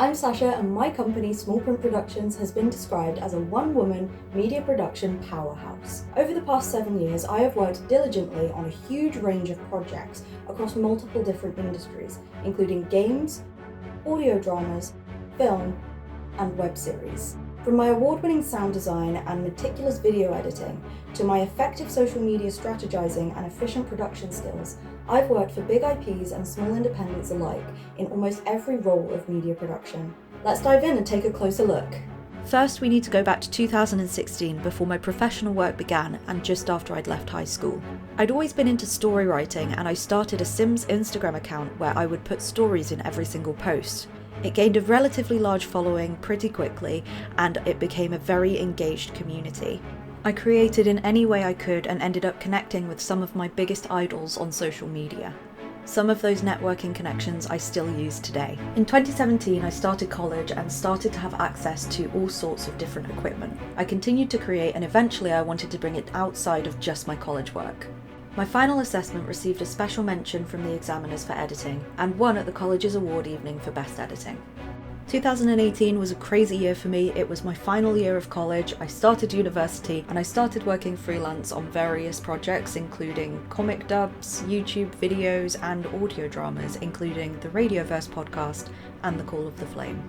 I'm Sasha, and my company, Small Print Productions, has been described as a one-woman media production powerhouse. Over the past 7 years, I have worked diligently on a huge range of projects across multiple different industries, including games, audio dramas, film, and web series. From my award-winning sound design and meticulous video editing, to my effective social media strategizing and efficient production skills, I've worked for big IPs and small independents alike in almost every role of media production. Let's dive in and take a closer look. First, we need to go back to 2016 before my professional work began and just after I'd left high school. I'd always been into story writing, and I started a Sims Instagram account where I would put stories in every single post. It gained a relatively large following pretty quickly, and it became a very engaged community. I created in any way I could and ended up connecting with some of my biggest idols on social media. Some of those networking connections I still use today. In 2017, I started college and started to have access to all sorts of different equipment. I continued to create, and eventually I wanted to bring it outside of just my college work. My final assessment received a special mention from the examiners for editing, and won at the college's award evening for best editing. 2018 was a crazy year for me. It was my final year of college, I started university, and I started working freelance on various projects including comic dubs, YouTube videos, and audio dramas, including the Radioverse podcast and The Call of the Flame.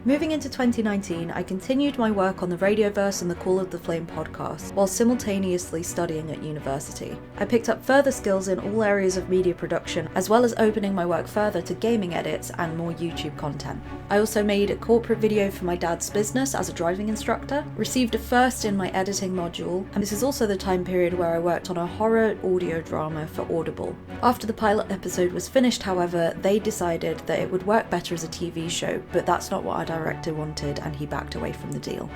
Moving into 2019, I continued my work on the Radioverse and the Call of the Flame podcast, while simultaneously studying at university. I picked up further skills in all areas of media production, as well as opening my work further to gaming edits and more YouTube content. I also made a corporate video for my dad's business as a driving instructor, received a first in my editing module, and this is also the time period where I worked on a horror audio drama for Audible. After the pilot episode was finished, however, they decided that it would work better as a TV show, but that's not what our director wanted, and he backed away from the deal.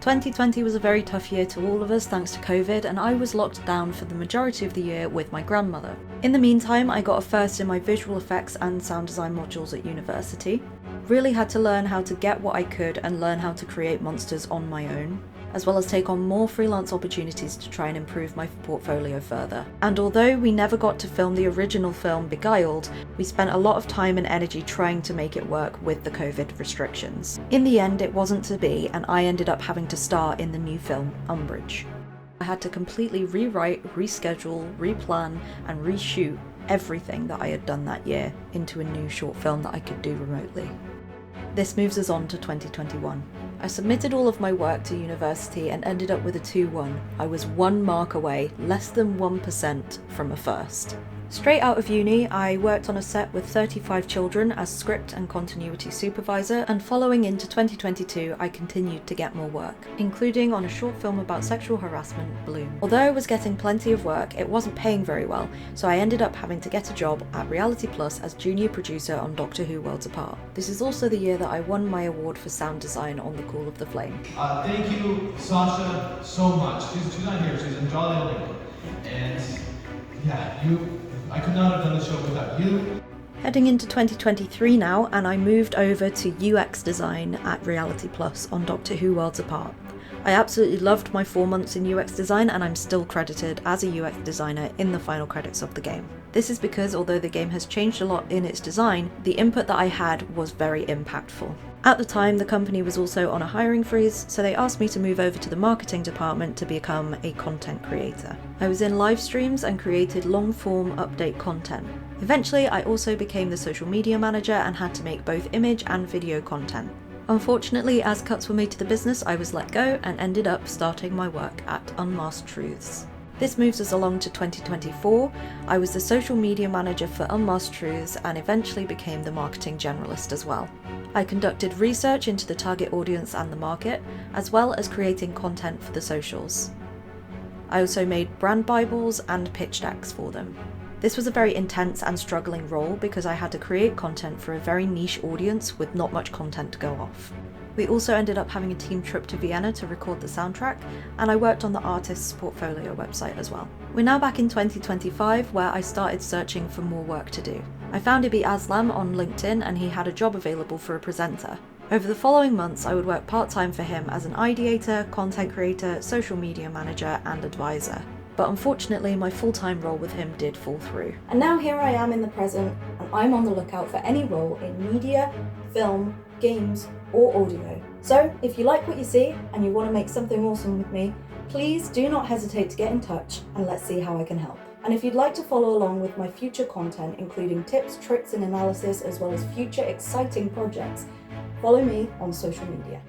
2020 was a very tough year to all of us thanks to COVID, and I was locked down for the majority of the year with my grandmother. In the meantime, I got a first in my visual effects and sound design modules at university. Really had to learn how to get what I could and learn how to create monsters on my own, as well as take on more freelance opportunities to try and improve my portfolio further. And although we never got to film the original film Beguiled, we spent a lot of time and energy trying to make it work with the COVID restrictions. In the end, it wasn't to be, and I ended up having to star in the new film Umbridge. I had to completely rewrite, reschedule, replan, and reshoot everything that I had done that year into a new short film that I could do remotely. This moves us on to 2021. I submitted all of my work to university and ended up with a 2-1. I was 1 mark away, less than 1% from a first. Straight out of uni, I worked on a set with 35 children as script and continuity supervisor, and following into 2022, I continued to get more work, including on a short film about sexual harassment, Bloom. Although I was getting plenty of work, it wasn't paying very well, so I ended up having to get a job at Reality Plus as junior producer on Doctor Who Worlds Apart. This is also the year that I won my award for sound design on The Call of the Flame. Thank you, Sasha, so much. She's not here, she's in Jolly Old. And yeah, I could not have done the show without you. Heading into 2023 now, and I moved over to UX design at Reality Plus on Doctor Who Worlds Apart. I absolutely loved my 4 months in UX design, and I'm still credited as a UX designer in the final credits of the game. This is because although the game has changed a lot in its design, the input that I had was very impactful. At the time, the company was also on a hiring freeze, so they asked me to move over to the marketing department to become a content creator. I was in live streams and created long-form update content. Eventually, I also became the social media manager and had to make both image and video content. Unfortunately, as cuts were made to the business, I was let go and ended up starting my work at Unmasked Truths. This moves us along to 2024. I was the social media manager for Unmasked Truths and eventually became the marketing generalist as well. I conducted research into the target audience and the market, as well as creating content for the socials. I also made brand bibles and pitch decks for them. This was a very intense and struggling role because I had to create content for a very niche audience with not much content to go off. We also ended up having a team trip to Vienna to record the soundtrack, and I worked on the artist's portfolio website as well. We're now back in 2025, where I started searching for more work to do. I found Ibi Aslam on LinkedIn, and he had a job available for a presenter. Over the following months, I would work part-time for him as an ideator, content creator, social media manager, and advisor. But unfortunately, my full-time role with him did fall through. And now here I am in the present, and I'm on the lookout for any role in media, film, games, or audio. So if you like what you see and you want to make something awesome with me, please do not hesitate to get in touch and let's see how I can help. And if you'd like to follow along with my future content, including tips, tricks, and analysis, as well as future exciting projects, follow me on social media.